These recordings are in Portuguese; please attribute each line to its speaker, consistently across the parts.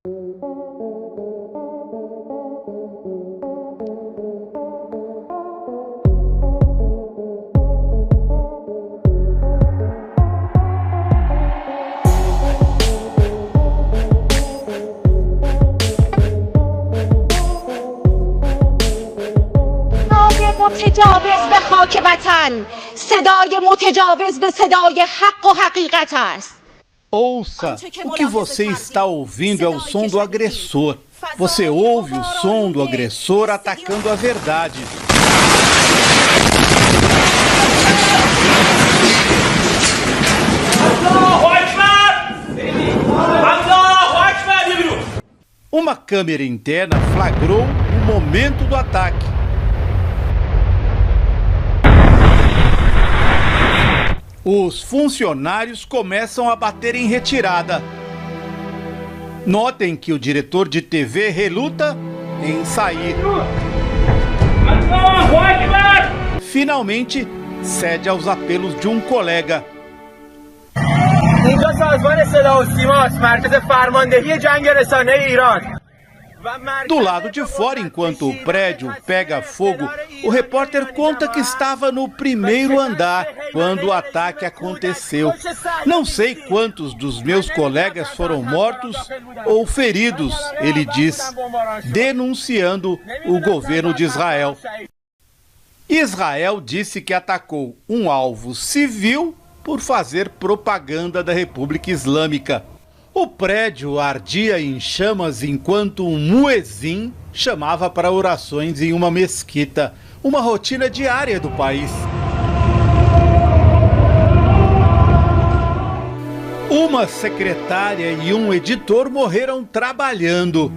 Speaker 1: متجاوز به خاک وطن، صدای متجاوز به صدای حق و حقیقت است.
Speaker 2: Ouça, o que você está ouvindo é o som do agressor. Você ouve o som do agressor atacando a verdade. Uma câmera interna flagrou o momento do ataque. Os funcionários começam a bater em retirada. Notem que o diretor de TV reluta em sair. Finalmente, cede aos apelos de um colega. Do lado de fora, enquanto o prédio pega fogo, o repórter conta que estava no primeiro andar quando o ataque aconteceu. Não sei quantos dos meus colegas foram mortos ou feridos, ele diz, denunciando o governo de Israel. Israel disse que atacou um alvo civil por fazer propaganda da República Islâmica. O prédio ardia em chamas enquanto um muezim chamava para orações em uma mesquita, uma rotina diária do país. Uma secretária e um editor morreram trabalhando.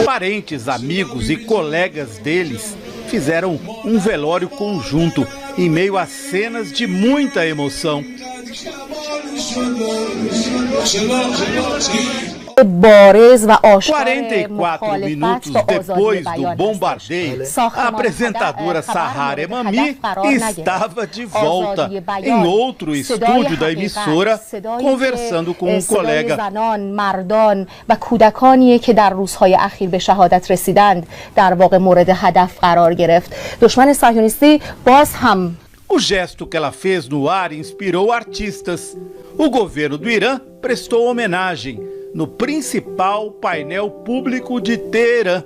Speaker 2: Parentes, amigos e colegas deles fizeram um velório conjunto em meio a cenas de muita emoção. 44 minutos depois do bombardeio, a apresentadora Sahar Emami estava de volta em outro estúdio da emissora, conversando com um colega. O gesto que ela fez no ar inspirou artistas. O governo do Irã prestou homenagem no principal painel público de Teherã,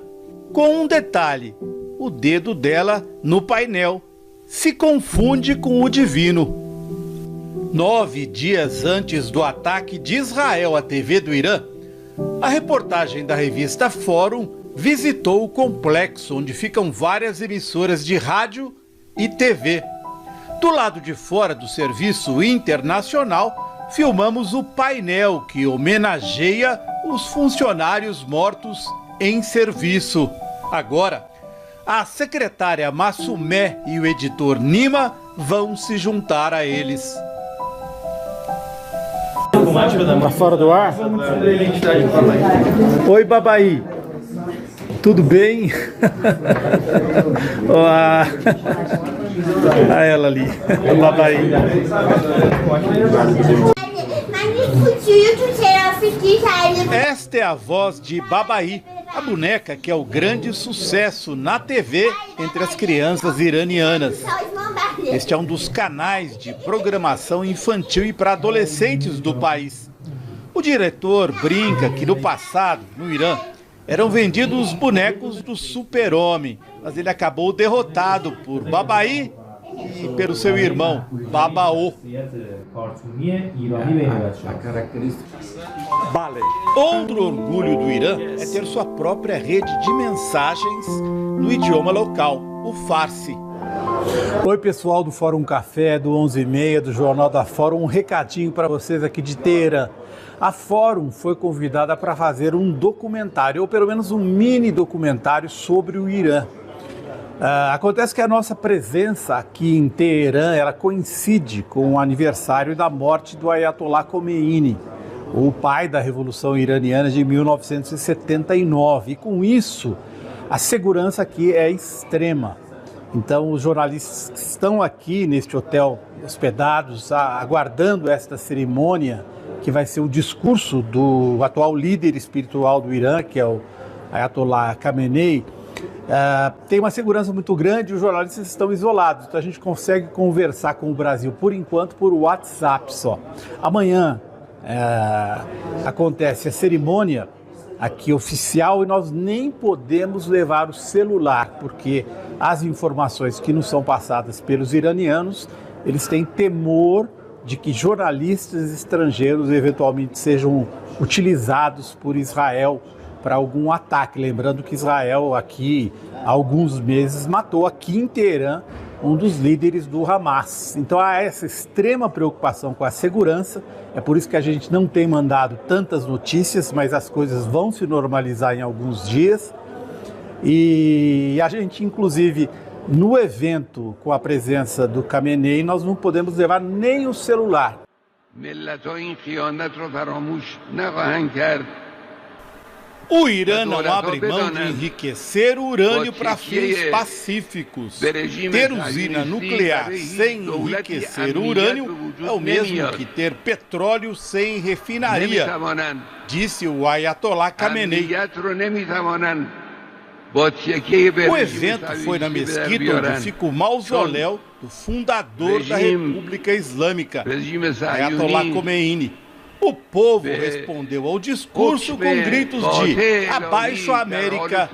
Speaker 2: com um detalhe: o dedo dela no painel se confunde com o divino. 9 dias antes do ataque de Israel à TV do Irã, a reportagem da revista Fórum visitou o complexo onde ficam várias emissoras de rádio e TV. Do lado de fora do serviço internacional, filmamos o painel que homenageia os funcionários mortos em serviço. Agora, a secretária Massumé e o editor Nima vão se juntar a eles.
Speaker 3: Tá fora do ar?
Speaker 2: Oi, Babaí. Tudo bem? Olá. A ela ali, a Babaí. Esta é a voz de Babaí, a boneca que é o grande sucesso na TV entre as crianças iranianas. Este é um dos canais de programação infantil e para adolescentes do país. O diretor brinca que no passado, no Irã, eram vendidos bonecos do Super-Homem, mas ele acabou derrotado por Babaí e pelo seu irmão, Babaô. Outro orgulho do Irã é ter sua própria rede de mensagens no idioma local, o Farsi.
Speaker 3: Oi, pessoal do Fórum Café, do 11h30, do Jornal da Fórum. Um recadinho para vocês aqui de Teherã. A Fórum foi convidada para fazer um documentário, ou pelo menos um mini documentário sobre o Irã. Acontece que a nossa presença aqui em Teherã, ela coincide com o aniversário da morte do Ayatollah Khomeini, o pai da Revolução Iraniana de 1979. E com isso, a segurança aqui é extrema. Então, os jornalistas que estão aqui neste hotel hospedados, aguardando esta cerimônia, que vai ser o discurso do atual líder espiritual do Irã, que é o Ayatollah Khamenei, tem uma segurança muito grande e os jornalistas estão isolados. Então, a gente consegue conversar com o Brasil, por enquanto, por WhatsApp só. Amanhã acontece a cerimônia aqui oficial e nós nem podemos levar o celular, porque as informações que nos são passadas pelos iranianos, eles têm temor de que jornalistas estrangeiros eventualmente sejam utilizados por Israel para algum ataque. Lembrando que Israel aqui há alguns meses matou aqui em Teherã um dos líderes do Hamas. Então há essa extrema preocupação com a segurança, é por isso que a gente não tem mandado tantas notícias, mas as coisas vão se normalizar em alguns dias. E a gente, inclusive, no evento com a presença do Khamenei, nós não podemos levar nem o celular.
Speaker 2: O Irã não abre mão de enriquecer o urânio para fins pacíficos. Ter usina nuclear sem enriquecer o urânio é o mesmo que ter petróleo sem refinaria, disse o Ayatollah Khamenei. O evento foi na mesquita onde fica o mausoléu do fundador da República Islâmica, Ayatollah Khomeini. O povo respondeu ao discurso com gritos de abaixo a América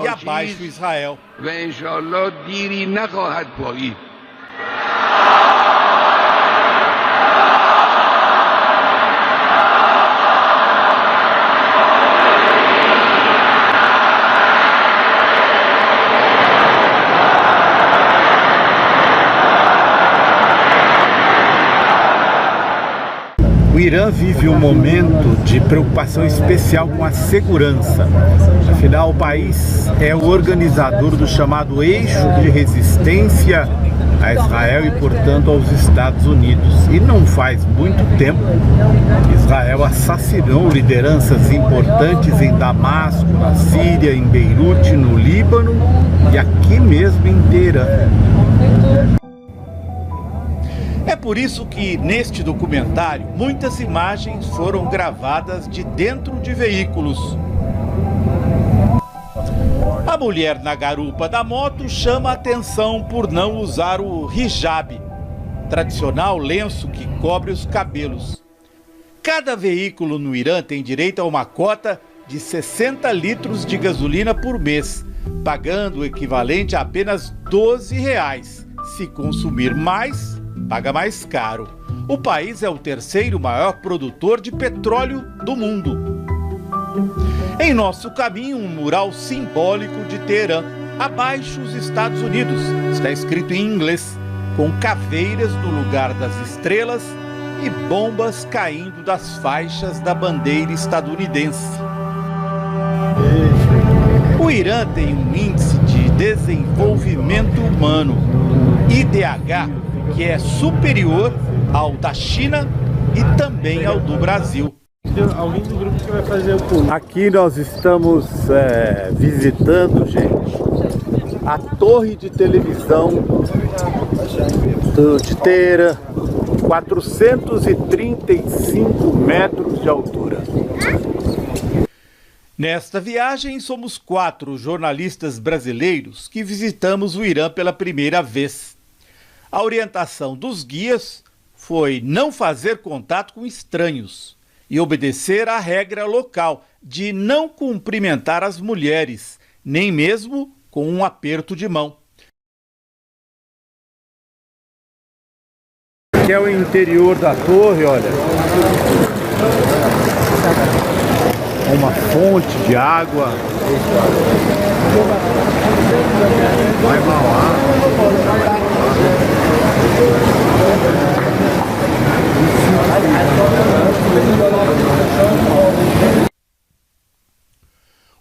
Speaker 2: e abaixo Israel.
Speaker 3: O Irã vive um momento de preocupação especial com a segurança. Afinal, o país é o organizador do chamado eixo de resistência a Israel e, portanto, aos Estados Unidos. E não faz muito tempo, Israel assassinou lideranças importantes em Damasco, na Síria, em Beirute, no Líbano e aqui mesmo em Teherã.
Speaker 2: É por isso que, neste documentário, muitas imagens foram gravadas de dentro de veículos. A mulher na garupa da moto chama a atenção por não usar o hijab, tradicional lenço que cobre os cabelos. Cada veículo no Irã tem direito a uma cota de 60 litros de gasolina por mês, pagando o equivalente a apenas R$12. Se consumir mais, paga mais caro. O país é o terceiro maior produtor de petróleo do mundo. Em nosso caminho, um mural simbólico de Teherã, abaixo os Estados Unidos. Está escrito em inglês, com caveiras no lugar das estrelas e bombas caindo das faixas da bandeira estadunidense. O Irã tem um índice de desenvolvimento humano, IDH, que é superior ao da China e também ao do Brasil.
Speaker 3: Alguém do grupo que vai fazer o pulo. Aqui nós estamos visitando, gente, a torre de televisão de Teherã, 435 metros de altura.
Speaker 2: Nesta viagem, somos 4 jornalistas brasileiros que visitamos o Irã pela primeira vez. A orientação dos guias foi não fazer contato com estranhos e obedecer à regra local de não cumprimentar as mulheres, nem mesmo com um aperto de mão.
Speaker 3: Aqui é o interior da torre, olha. Uma fonte de água. Vai Mauá.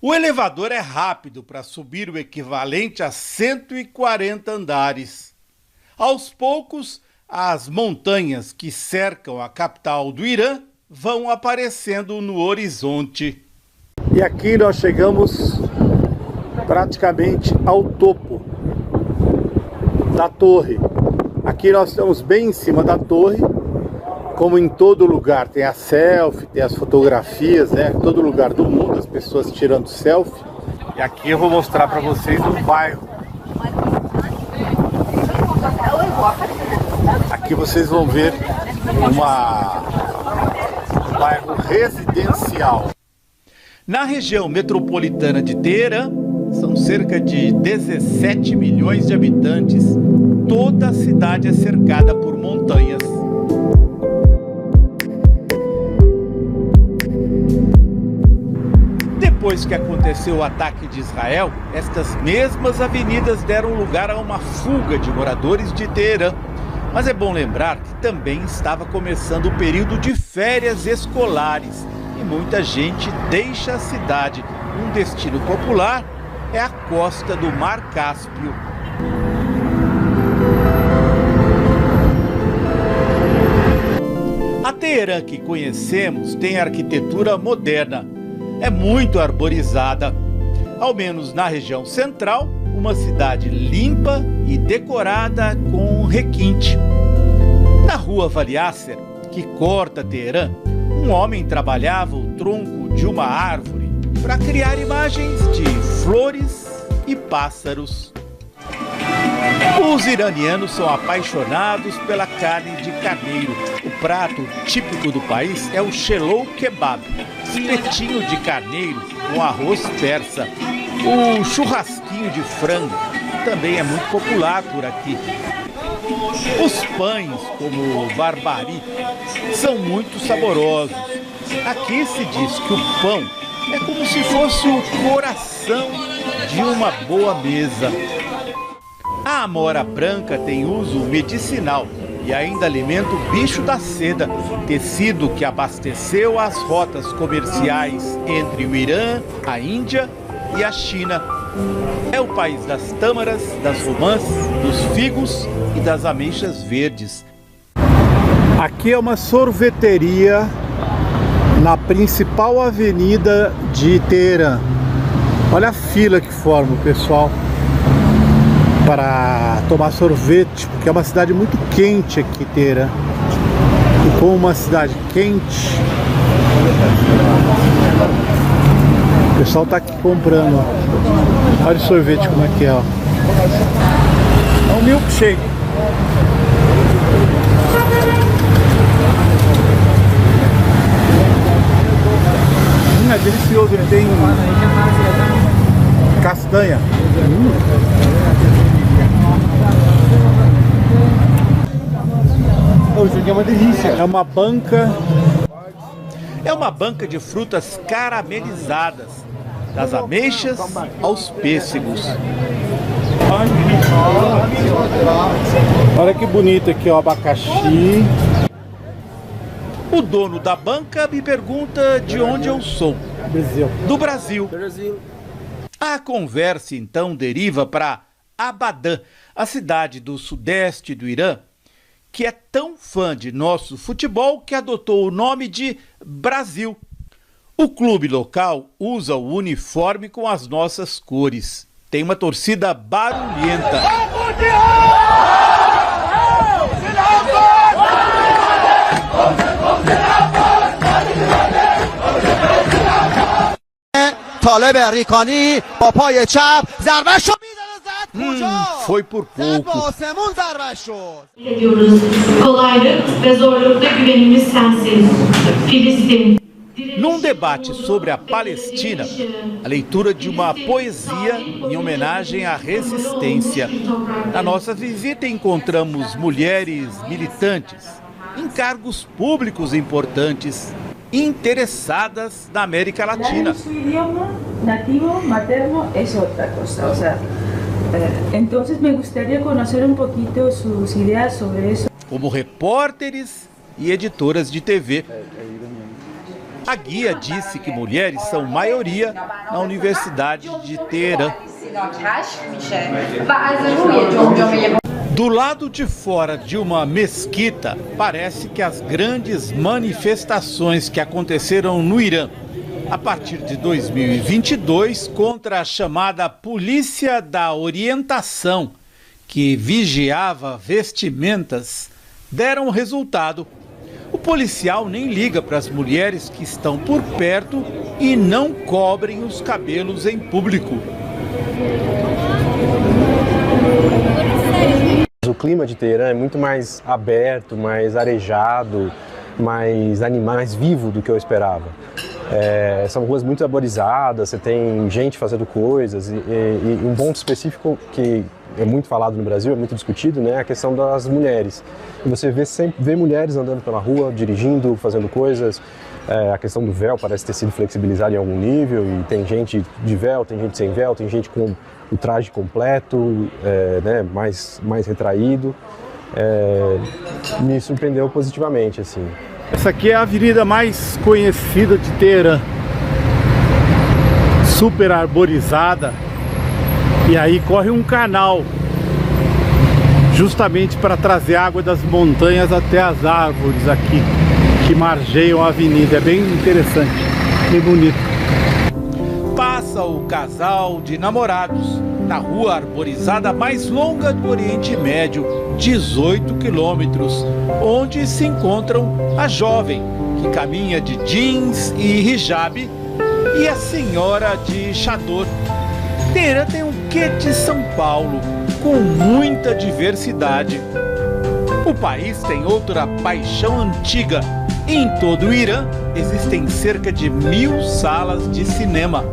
Speaker 2: O elevador é rápido para subir o equivalente a 140 andares. Aos poucos, as montanhas que cercam a capital do Irã vão aparecendo no horizonte.
Speaker 3: E aqui nós chegamos praticamente ao topo da torre. Aqui nós estamos bem em cima da torre, como em todo lugar. Tem a selfie, tem as fotografias, né? Em todo lugar do mundo, as pessoas tirando selfie. E aqui eu vou mostrar para vocês um bairro. Aqui vocês vão ver um bairro residencial.
Speaker 2: Na região metropolitana de Teherã, são cerca de 17 milhões de habitantes. Toda a cidade é cercada por montanhas. Depois que aconteceu o ataque de Israel, estas mesmas avenidas deram lugar a uma fuga de moradores de Teherã. Mas é bom lembrar que também estava começando o período de férias escolares e muita gente deixa a cidade. Um destino popular é a costa do Mar Cáspio. A Teherã que conhecemos tem arquitetura moderna. É muito arborizada. Ao menos na região central, uma cidade limpa e decorada com requinte. Na rua Valiasser, que corta Teherã, um homem trabalhava o tronco de uma árvore para criar imagens de flores e pássaros. Os iranianos são apaixonados pela carne de carneiro. O prato típico do país é o shelou kebab, espetinho de carneiro com arroz persa. O churrasquinho de frango também é muito popular por aqui. Os pães, como o barbari, são muito saborosos. Aqui se diz que o pão é como se fosse o coração de uma boa mesa. A amora branca tem uso medicinal e ainda alimenta o bicho da seda, tecido que abasteceu as rotas comerciais entre o Irã, a Índia e a China. É o país das tâmaras, das romãs, dos figos e das ameixas verdes.
Speaker 3: Aqui é uma sorveteria na principal avenida de Teherã. Olha a fila que forma o pessoal para tomar sorvete, porque é uma cidade muito quente aqui, Teherã. E como uma cidade quente, o pessoal tá aqui comprando, ó. Olha o sorvete como é que é, ó. É um milkshake. É delicioso, ele tem castanha. Isso aqui é uma delícia. É uma banca.
Speaker 2: É uma banca de frutas caramelizadas, das ameixas aos pêssegos.
Speaker 3: Olha que bonito aqui, ó, abacaxi.
Speaker 2: O dono da banca me pergunta de onde eu sou. Do Brasil. A conversa então deriva para Abadan, a cidade do sudeste do Irã, que é tão fã de nosso futebol que adotou o nome de Brasil. O clube local usa o uniforme com as nossas cores. Tem uma torcida barulhenta.
Speaker 4: طالب ریکانی با پای چپ ضربه‌اش رو میزنه زد کجا
Speaker 2: Foi por
Speaker 4: زد به
Speaker 2: pouco.
Speaker 4: آسمون ضربه‌اش شد.
Speaker 5: Ediyoruz. Kolaylık ve zorlukta güvenimiz sensin. Filistin.
Speaker 2: Num debate sobre a Palestina, a leitura de uma poesia em homenagem à resistência. Na nossa visita encontramos mulheres militantes em cargos públicos importantes, interessadas na América Latina.
Speaker 6: Su idioma nativo, materno, es otra cosa. O sea, entonces me gustaría conocer un poquito sus ideas sobre eso.
Speaker 2: Como repórteres e editoras de TV. A guia disse que mulheres são maioria na Universidade de Teherã. Do lado de fora de uma mesquita, parece que as grandes manifestações que aconteceram no Irã a partir de 2022 contra a chamada Polícia da Orientação, que vigiava vestimentas, deram resultado. O policial nem liga para as mulheres que estão por perto e não cobrem os cabelos em público.
Speaker 7: O clima de Teherã é muito mais aberto, mais arejado, mais vivo do que eu esperava. São ruas muito arborizadas, você tem gente fazendo coisas e um ponto específico que é muito falado no Brasil, é muito discutido, né, é a questão das mulheres. E você sempre vê mulheres andando pela rua, dirigindo, fazendo coisas. A questão do véu parece ter sido flexibilizada em algum nível e tem gente de véu, tem gente sem véu, tem gente com o traje completo, né, mais retraído. Me surpreendeu positivamente, assim.
Speaker 3: Essa aqui é a avenida mais conhecida de Teherã, super arborizada, e aí corre um canal justamente para trazer água das montanhas até as árvores aqui que margeiam a avenida. É bem interessante, bem bonito.
Speaker 2: Passa o casal de namorados na rua arborizada mais longa do Oriente Médio, 18 quilômetros, onde se encontram a jovem, que caminha de jeans e hijab, e a senhora de chador. Teherã tem um quê de São Paulo, com muita diversidade. O país tem outra paixão antiga. Em todo o Irã, existem cerca de 1000 salas de cinema.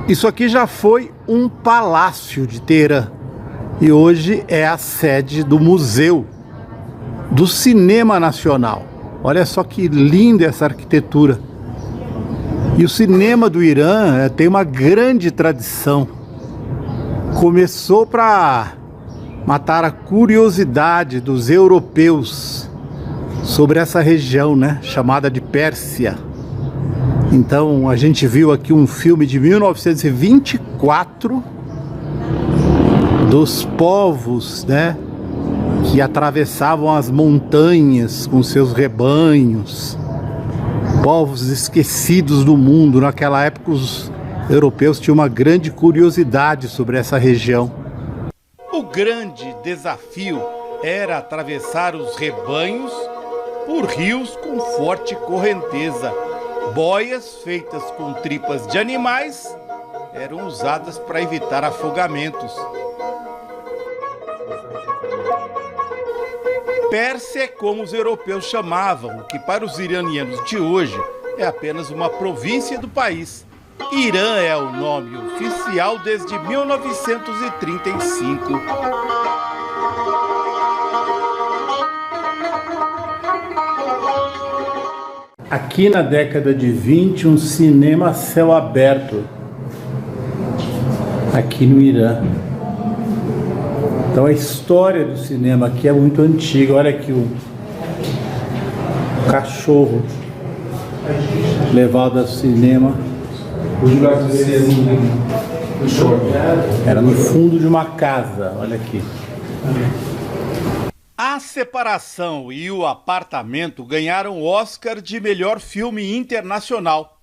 Speaker 3: Isso aqui já foi um palácio de Teherã e hoje é a sede do Museu do Cinema Nacional. Olha só que linda essa arquitetura. E o cinema do Irã tem uma grande tradição. Começou para matar a curiosidade dos europeus sobre essa região, né, chamada de Pérsia. Então a gente viu aqui um filme de 1924 dos povos, né, que atravessavam as montanhas com seus rebanhos, povos esquecidos do mundo. Naquela época os europeus tinham uma grande curiosidade sobre essa região.
Speaker 2: O grande desafio era atravessar os rebanhos por rios com forte correnteza. Boias feitas com tripas de animais eram usadas para evitar afogamentos. Pérsia é como os europeus chamavam, o que para os iranianos de hoje é apenas uma província do país. Irã é o nome oficial desde 1935.
Speaker 3: Aqui na década de 20, um cinema a céu aberto, aqui no Irã. Então a história do cinema aqui é muito antiga. Olha aqui o cachorro levado ao cinema. Era no fundo de uma casa, olha aqui.
Speaker 2: A Separação e O Apartamento ganharam o Oscar de melhor filme internacional.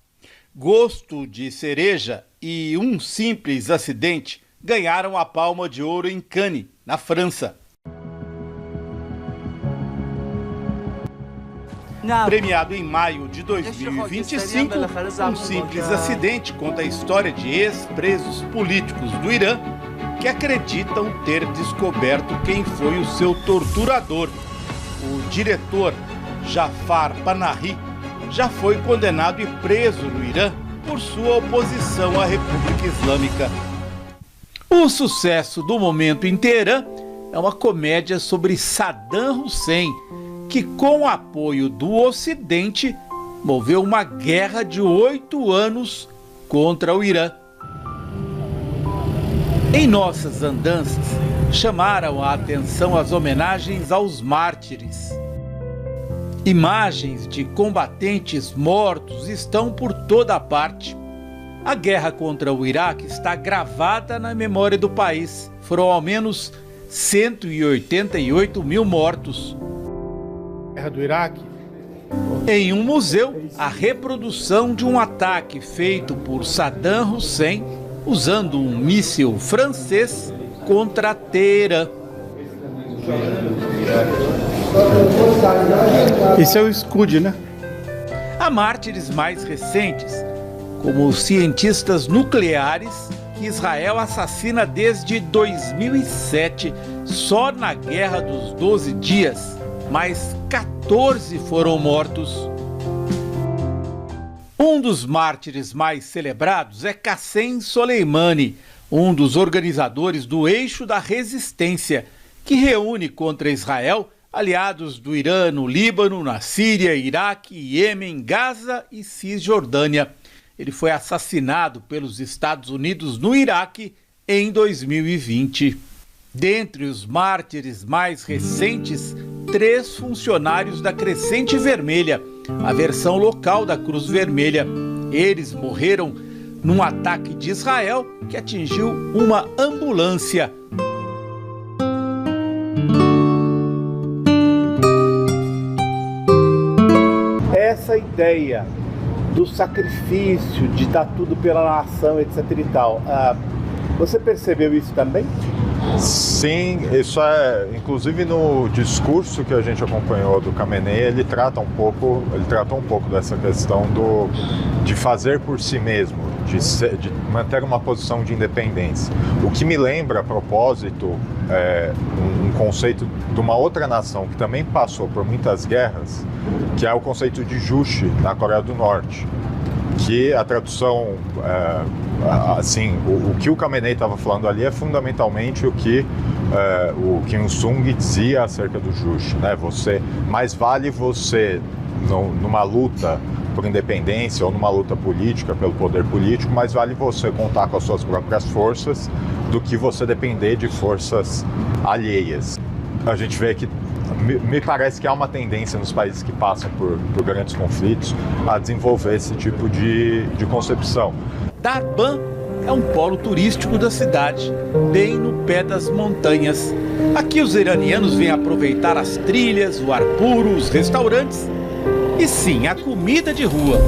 Speaker 2: Gosto de Cereja e Um Simples Acidente ganharam a Palma de Ouro em Cannes, na França. Premiado em maio de 2025, Um Simples Acidente conta a história de ex-presos políticos do Irã que acreditam ter descoberto quem foi o seu torturador. O diretor Jafar Panahi já foi condenado e preso no Irã por sua oposição à República Islâmica. O sucesso do momento em Teherã é uma comédia sobre Saddam Hussein, que com o apoio do Ocidente moveu uma guerra de 8 anos contra o Irã. Em nossas andanças, chamaram a atenção as homenagens aos mártires. Imagens de combatentes mortos estão por toda a parte. A guerra contra o Iraque está gravada na memória do país. foram ao menos 188 mil mortos.
Speaker 3: Guerra do Iraque.
Speaker 2: Em um museu, a reprodução de um ataque feito por Saddam Hussein usando um míssil francês contra Teherã.
Speaker 3: Esse é o Scud, né?
Speaker 2: Há mártires mais recentes, como os cientistas nucleares que Israel assassina desde 2007, só na Guerra dos 12 Dias, mais 14 foram mortos. Um dos mártires mais celebrados é Qassem Soleimani, um dos organizadores do Eixo da Resistência, que reúne contra Israel aliados do Irã no Líbano, na Síria, Iraque, Iêmen, Gaza e Cisjordânia. Ele foi assassinado pelos Estados Unidos no Iraque em 2020. Dentre os mártires mais recentes, 3 funcionários da Crescente Vermelha, a versão local da Cruz Vermelha. Eles morreram num ataque de Israel que atingiu uma ambulância.
Speaker 3: Essa ideia do sacrifício, de dar tudo pela nação, etc e tal, você percebeu isso também?
Speaker 8: Sim, isso é, inclusive no discurso que a gente acompanhou do Khamenei, ele tratou um pouco dessa questão de fazer por si mesmo, de manter uma posição de independência. O que me lembra, a propósito, um conceito de uma outra nação que também passou por muitas guerras, que é o conceito de Juche, na Coreia do Norte, que a tradução, assim, o que o Khamenei estava falando ali é fundamentalmente o que o Kim Il-sung dizia acerca do Juche, né? Mais vale você, numa luta por independência ou numa luta política, pelo poder político, mais vale você contar com as suas próprias forças do que você depender de forças alheias. A gente vê que me parece que há uma tendência nos países que passam por grandes conflitos a desenvolver esse tipo de concepção.
Speaker 2: Darban é um polo turístico da cidade, bem no pé das montanhas. Aqui os iranianos vêm aproveitar as trilhas, o ar puro, os restaurantes e sim, a comida de rua.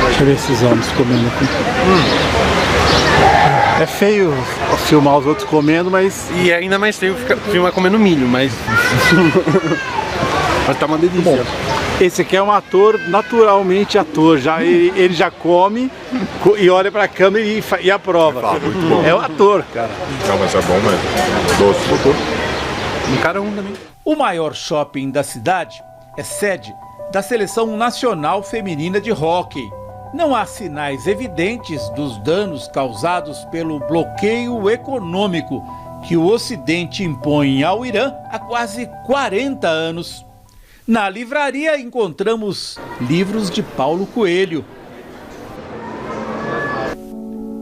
Speaker 3: Deixa eu ver esses homens comendo aqui. É feio filmar os outros comendo, mas...
Speaker 9: E é ainda mais feio filmar comendo milho, mas... mas tá uma delícia.
Speaker 3: Bom, esse aqui é um ator, naturalmente ator. Ele já come e olha pra câmera e aprova.
Speaker 8: Muito bom.
Speaker 3: É o ator, cara.
Speaker 8: Não, mas é bom mesmo. Doce.
Speaker 9: Um cara também.
Speaker 2: O maior shopping da cidade é sede da Seleção Nacional Feminina de Hóquei. Não há sinais evidentes dos danos causados pelo bloqueio econômico que o Ocidente impõe ao Irã há quase 40 anos. Na livraria encontramos livros de Paulo Coelho.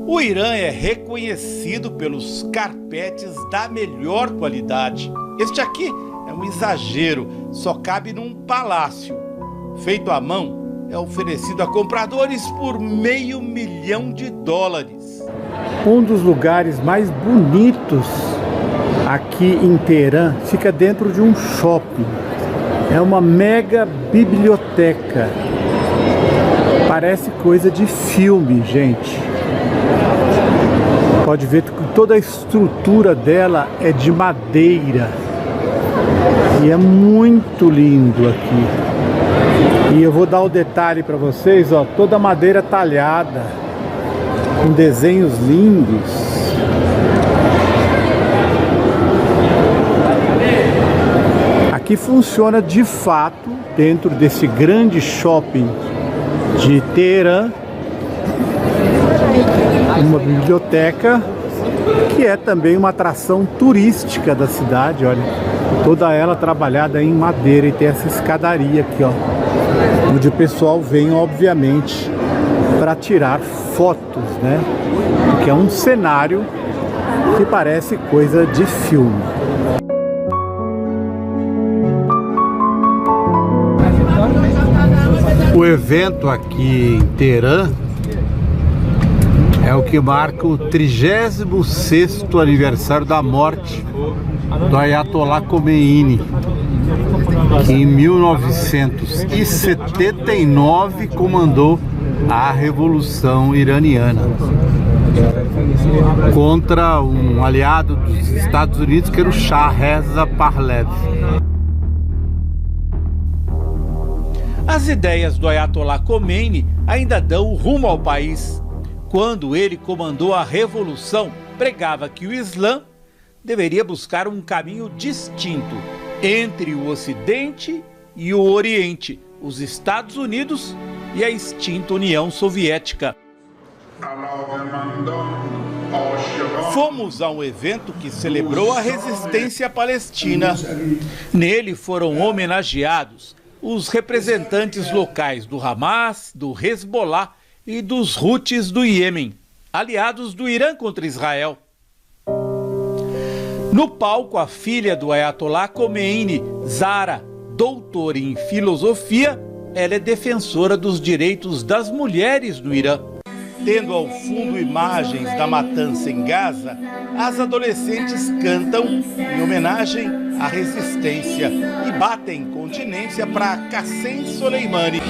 Speaker 2: O Irã é reconhecido pelos carpetes da melhor qualidade. Este aqui é um exagero, só cabe num palácio. Feito à mão, é oferecido a compradores por $500 mil.
Speaker 3: Um dos lugares mais bonitos aqui em Teherã fica dentro de um shopping. É uma mega biblioteca. Parece coisa de filme, gente. Pode ver que toda a estrutura dela é de madeira. E é muito lindo aqui. E eu vou dar o detalhe para vocês, ó, toda a madeira talhada, com desenhos lindos. Aqui funciona de fato, dentro desse grande shopping de Teherã, uma biblioteca que é também uma atração turística da cidade, olha, toda ela trabalhada em madeira e tem essa escadaria aqui, ó, onde o pessoal vem, obviamente, para tirar fotos, né? Que é um cenário que parece coisa de filme. O evento aqui em Teherã é É o que marca o 36º aniversário da morte do Ayatollah Khomeini, que em 1979 comandou a Revolução Iraniana contra um aliado dos Estados Unidos, que era o Shah Reza Pahlavi.
Speaker 2: As ideias do Ayatollah Khomeini ainda dão rumo ao país. Quando ele comandou a revolução, pregava que o Islã deveria buscar um caminho distinto entre o Ocidente e o Oriente, os Estados Unidos e a extinta União Soviética. Fomos a um evento que celebrou a resistência palestina. Nele foram homenageados os representantes locais do Hamas, do Hezbollah e dos Houthis do Iêmen, aliados do Irã contra Israel. No palco, a filha do Ayatollah Khomeini, Zahra, doutora em filosofia, ela é defensora dos direitos das mulheres no Irã. Tendo ao fundo imagens da matança em Gaza, as adolescentes cantam em homenagem à resistência e batem continência para Qassem Soleimani.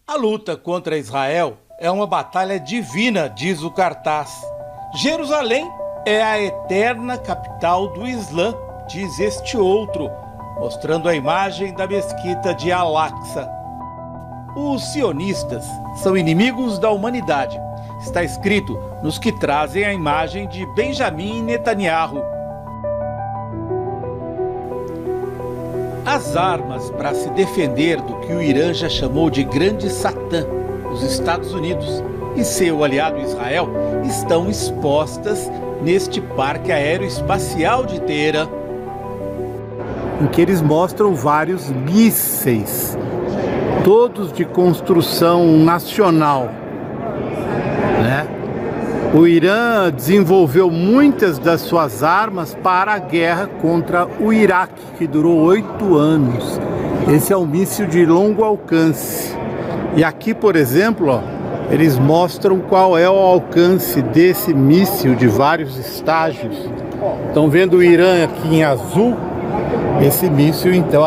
Speaker 2: A luta contra Israel é uma batalha divina, diz o cartaz. Jerusalém é a eterna capital do Islã, diz este outro, mostrando a imagem da mesquita de Al-Aqsa. Os sionistas são inimigos da humanidade. Está escrito nos que trazem a imagem de Benjamin Netanyahu. As armas para se defender do que o Irã já chamou de grande Satã, os Estados Unidos e seu aliado Israel, estão expostas neste parque aeroespacial de Teherã,
Speaker 3: em que eles mostram vários mísseis, todos de construção nacional, né? O Irã desenvolveu muitas das suas armas para a guerra contra o Iraque, que durou 8 anos. Esse é um míssil de longo alcance. E aqui, por exemplo, ó, eles mostram qual é o alcance desse míssil de vários estágios. Estão vendo o Irã aqui em azul? Esse míssil, então,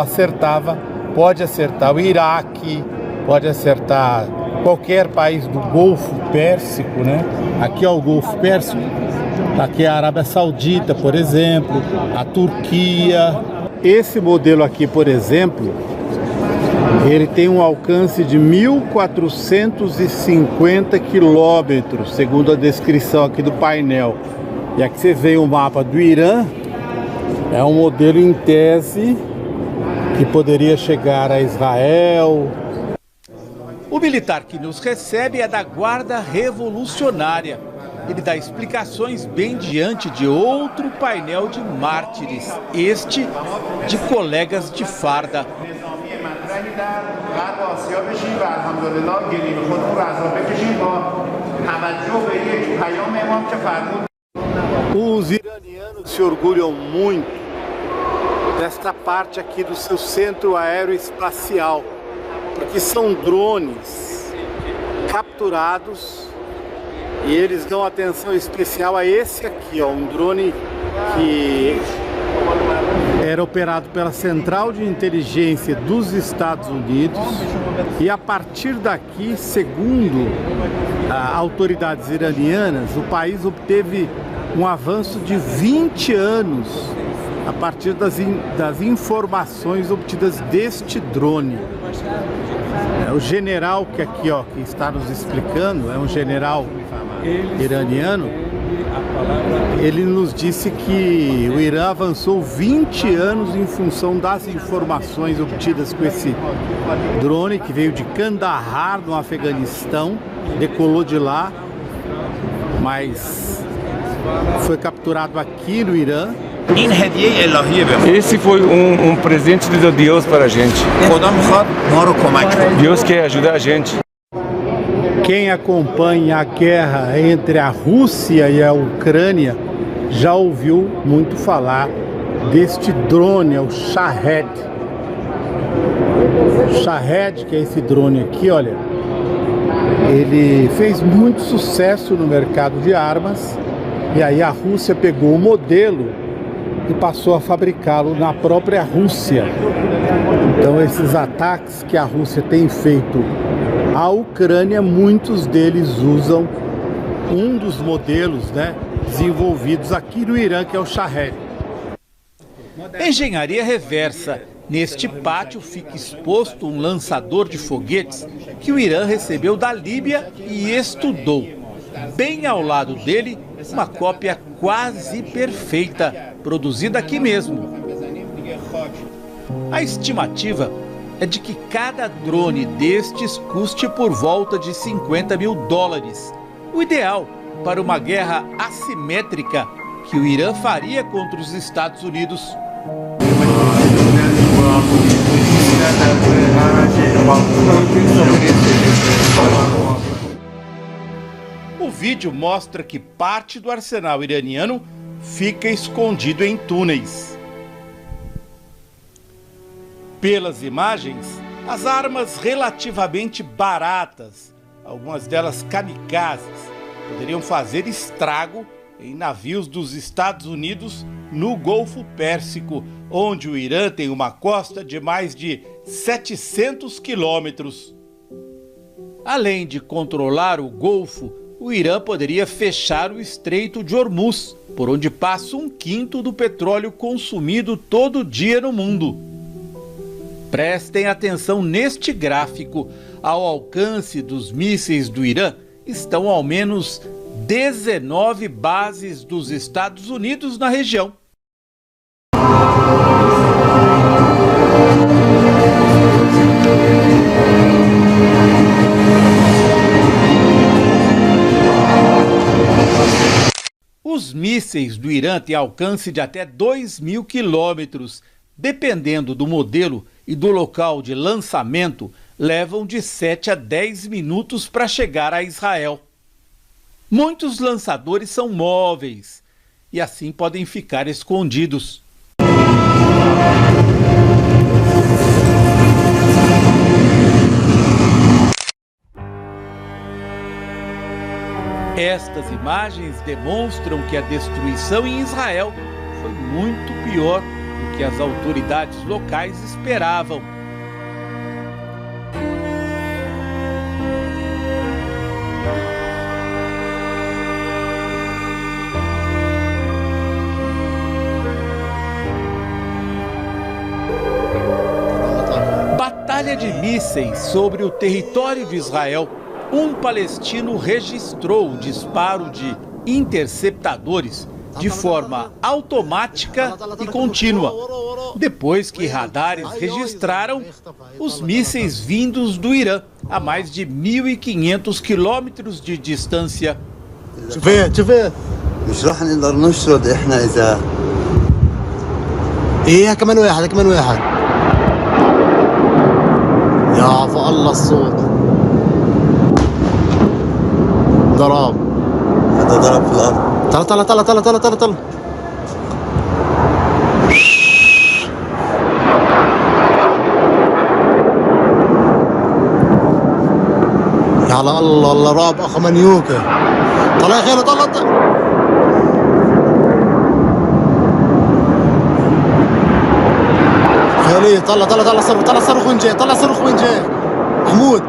Speaker 3: pode acertar o Iraque, pode acertar qualquer país do Golfo Pérsico, né? Aqui é o Golfo Pérsico, aqui é a Arábia Saudita, por exemplo, a Turquia. Esse modelo aqui, por exemplo, ele tem um alcance de 1.450 quilômetros, segundo a descrição aqui do painel. E aqui você vê o mapa do Irã, é um modelo em tese que poderia chegar a Israel.
Speaker 2: O militar que nos recebe é da Guarda Revolucionária. Ele dá explicações bem diante de outro painel de mártires, este de colegas de farda.
Speaker 3: Os iranianos se orgulham muito desta parte aqui do seu centro aeroespacial, porque são drones capturados e eles dão atenção especial a esse aqui, ó, um drone que era operado pela Central de Inteligência dos Estados Unidos e a partir daqui, segundo autoridades iranianas, o país obteve um avanço de 20 anos a partir das informações obtidas deste drone. O general que aqui, ó, que está nos explicando, é um general iraniano. Ele nos disse que o Irã avançou 20 anos em função das informações obtidas com esse drone que veio de Kandahar, no Afeganistão, decolou de lá, mas foi capturado aqui no Irã.
Speaker 10: Esse foi um presente de Deus para a gente. Deus quer ajudar a gente.
Speaker 3: Quem acompanha a guerra entre a Rússia e a Ucrânia já ouviu muito falar deste drone, é o Shahed. Shahed, que é esse drone aqui, olha, ele fez muito sucesso no mercado de armas e aí a Rússia pegou o modelo e passou a fabricá-lo na própria Rússia. Então esses ataques que a Rússia tem feito à Ucrânia, muitos deles usam um dos modelos, né, desenvolvidos aqui no Irã, que é o Shahed.
Speaker 2: Engenharia reversa. Neste pátio fica exposto um lançador de foguetes que o Irã recebeu da Líbia e estudou. Bem ao lado dele, uma cópia quase perfeita, produzida aqui mesmo. A estimativa é de que cada drone destes custe por volta de $50 mil. O ideal para uma guerra assimétrica que o Irã faria contra os Estados Unidos. O vídeo mostra que parte do arsenal iraniano fica escondido em túneis. Pelas imagens, as armas relativamente baratas, algumas delas kamikazes, poderiam fazer estrago em navios dos Estados Unidos no Golfo Pérsico, onde o Irã tem uma costa de mais de 700 quilômetros. Além de controlar o Golfo, o Irã poderia fechar o Estreito de Hormuz, por onde passa 1/5 do petróleo consumido todo dia no mundo. Prestem atenção neste gráfico. Ao alcance dos mísseis do Irã estão ao menos 19 bases dos Estados Unidos na região. Os mísseis do Irã têm alcance de até 2.000 quilômetros. Dependendo do modelo e do local de lançamento, levam de 7 a 10 minutos para chegar a Israel. Muitos lançadores são móveis e assim podem ficar escondidos. Estas imagens demonstram que a destruição em Israel foi muito pior do que as autoridades locais esperavam. Batalha de mísseis sobre o território de Israel. Um palestino registrou o disparo de interceptadores de forma automática e contínua, depois que radares registraram os mísseis vindos do Irã a mais de 1.500 quilômetros de distância.
Speaker 4: ضرب هذا ضرب في الارض طلع طلع طلع طلع طلع طلع طلع يا الله الله راب اخ منيوكه طلع يا خير طلع خيري طلع طلع طلع صاروخ طلع صاروخ وين جاي طلع صاروخ وين جاي محمود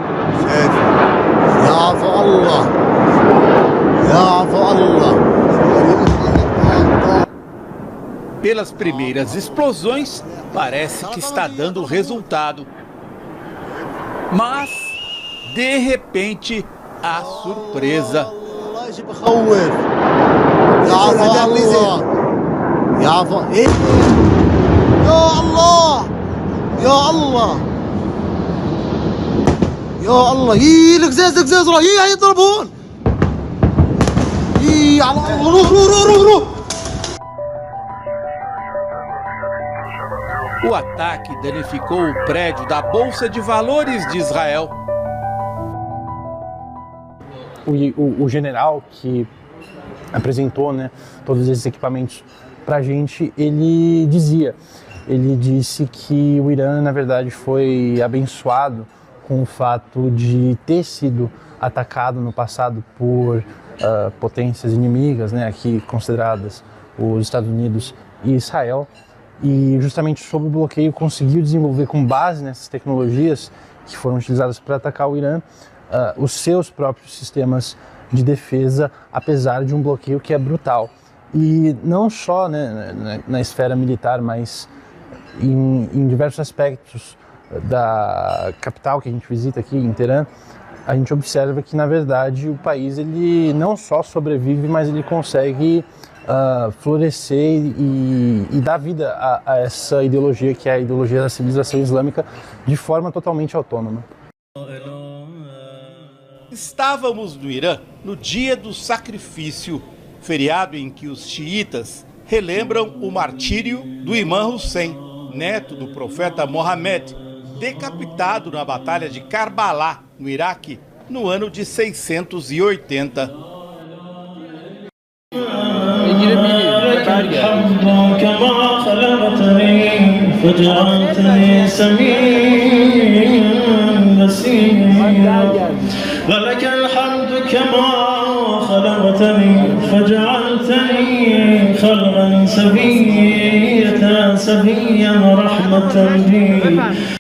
Speaker 4: يا عفو الله
Speaker 2: Pelas primeiras explosões, parece que está dando resultado. Mas, de repente, a surpresa.
Speaker 4: يا الله يي القزاز القزاز راه يي يضربون يي على الله روح
Speaker 2: O ataque danificou o prédio da Bolsa de Valores de Israel.
Speaker 11: o general que apresentou, né, todos esses equipamentos para a gente, ele disse que o Irã, na verdade, foi abençoado com o fato de ter sido atacado no passado por potências inimigas, né, aqui consideradas os Estados Unidos e Israel, e justamente sob o bloqueio conseguiu desenvolver, com base nessas tecnologias que foram utilizadas para atacar o Irã, os seus próprios sistemas de defesa, apesar de um bloqueio que é brutal. E não só, né, na esfera militar, mas em diversos aspectos da capital que a gente visita aqui, em Teherã, a gente observa que, na verdade, o país ele não só sobrevive, mas ele consegue florescer e dar vida a essa ideologia, que é a ideologia da civilização islâmica, de forma totalmente autônoma.
Speaker 2: Estávamos no Irã no dia do sacrifício, feriado em que os xiitas relembram o martírio do Imã Hussein, neto do profeta Mohammed, decapitado na Batalha de Karbala, no Iraque, no ano de 680.
Speaker 12: ولك الحمد كما خلقتني فجعلتني خلقا سويا رحمة بي.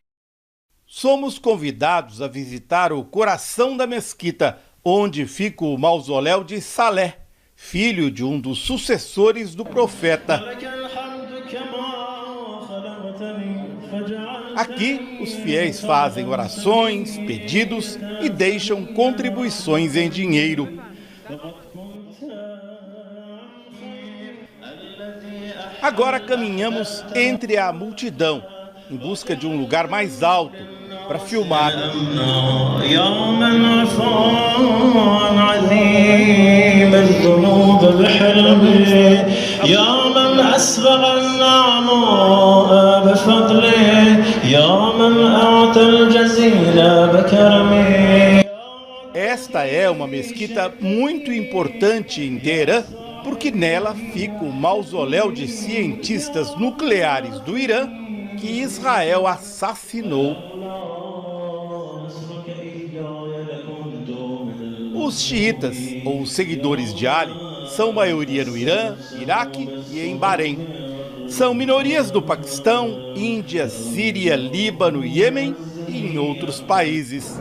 Speaker 2: Somos convidados a visitar o coração da mesquita, onde fica o mausoléu de Saleh, filho de um dos sucessores do profeta. Aqui, os fiéis fazem orações, pedidos e deixam contribuições em dinheiro. Agora caminhamos entre a multidão, em busca de um lugar mais alto para filmar. Esta é uma mesquita muito importante em Teherã, porque nela fica o mausoléu de cientistas nucleares do Irã que Israel assassinou. Os xiitas, ou seguidores de Ali, são maioria no Irã, Iraque e em Bahrein. São minorias no Paquistão, Índia, Síria, Líbano, Iêmen e em outros países.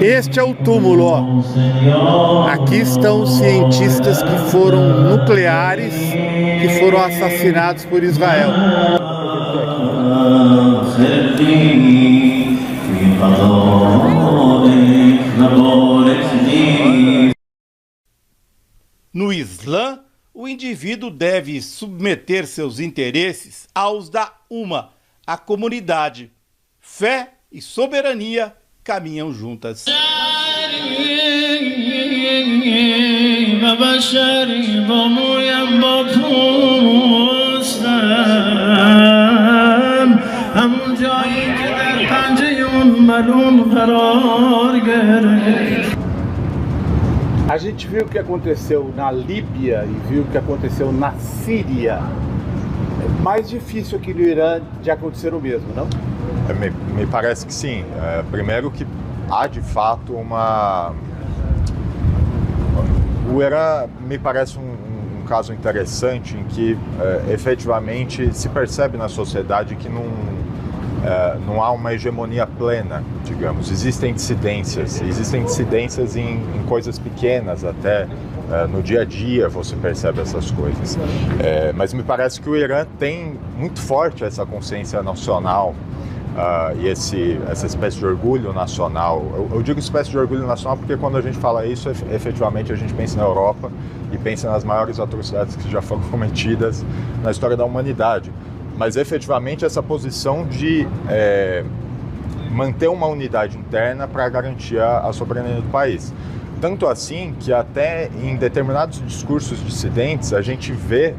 Speaker 3: Este é o túmulo, ó. Aqui estão os cientistas que foram nucleares, que foram assassinados por Israel.
Speaker 2: No Islã, o indivíduo deve submeter seus interesses aos da Umma, a comunidade. Fé e soberania caminham juntas.
Speaker 3: A gente viu o que aconteceu na Líbia e viu o que aconteceu na Síria. É mais difícil aqui no Irã de acontecer o mesmo, não?
Speaker 8: Me parece que sim. Primeiro que há de fato uma... O Irã me parece um caso interessante em que efetivamente se percebe na sociedade que não há uma hegemonia plena, digamos. Existem dissidências em coisas pequenas até. No dia a dia você percebe essas coisas. Mas me parece que o Irã tem muito forte essa consciência nacional e essa espécie de orgulho nacional. Eu digo espécie de orgulho nacional porque quando a gente fala isso, efetivamente a gente pensa na Europa e pensa nas maiores atrocidades que já foram cometidas na história da humanidade. Mas efetivamente essa posição de manter uma unidade interna para garantir a soberania do país. Tanto assim que até em determinados discursos dissidentes a gente vê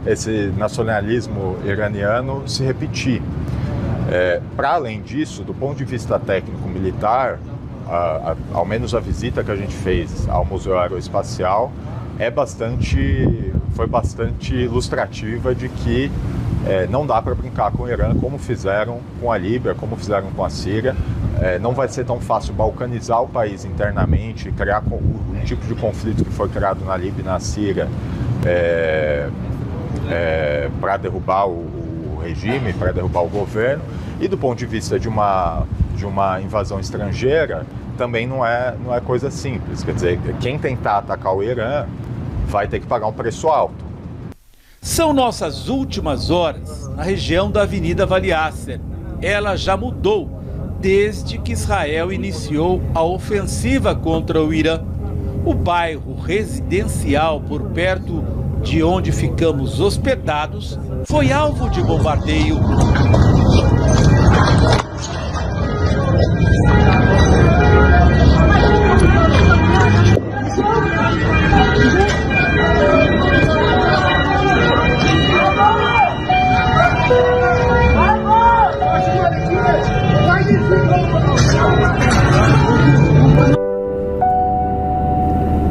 Speaker 8: esse nacionalismo iraniano se repetir. Para além disso, do ponto de vista técnico-militar, ao menos a visita que a gente fez ao Museu Aeroespacial foi bastante ilustrativa de que não dá para brincar com o Irã como fizeram com a Líbia, como fizeram com a Síria. Não vai ser tão fácil balcanizar o país internamente, criar o tipo de conflito que foi criado na Líbia e na Síria para derrubar o regime, para derrubar o governo. E do ponto de vista de uma invasão estrangeira, também não é coisa simples. Quer dizer, quem tentar atacar o Irã vai ter que pagar um preço alto.
Speaker 2: São nossas últimas horas na região da Avenida Valiasser. Ela já mudou desde que Israel iniciou a ofensiva contra o Irã. O bairro residencial por perto de onde ficamos hospedados foi alvo de bombardeio.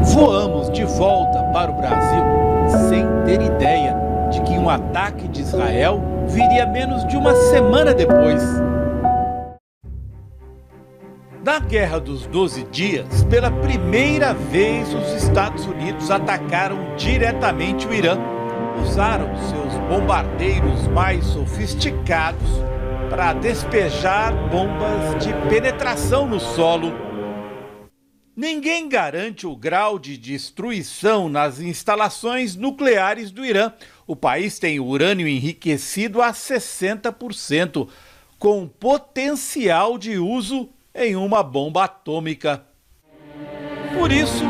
Speaker 2: Voamos de volta para o Brasil sem ter ideia de que um ataque de Israel viria menos de uma semana depois. Na Guerra dos 12 Dias, pela primeira vez os Estados Unidos atacaram diretamente o Irã. Usaram seus bombardeiros mais sofisticados para despejar bombas de penetração no solo. Ninguém garante o grau de destruição nas instalações nucleares do Irã. O país tem urânio enriquecido a 60%, com potencial de uso em uma bomba atômica. Por isso,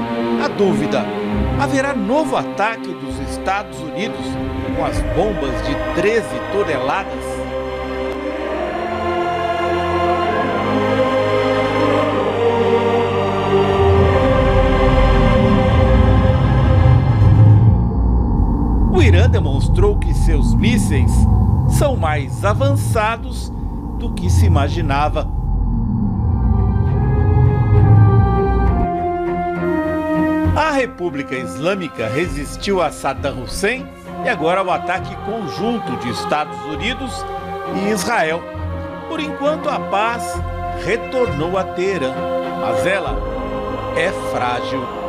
Speaker 2: a dúvida: haverá novo ataque dos Estados Unidos com as bombas de 13 toneladas? O Irã demonstrou que seus mísseis são mais avançados do que se imaginava. A República Islâmica resistiu a Saddam Hussein e agora o ataque conjunto de Estados Unidos e Israel. Por enquanto, a paz retornou a Teherã, mas ela é frágil.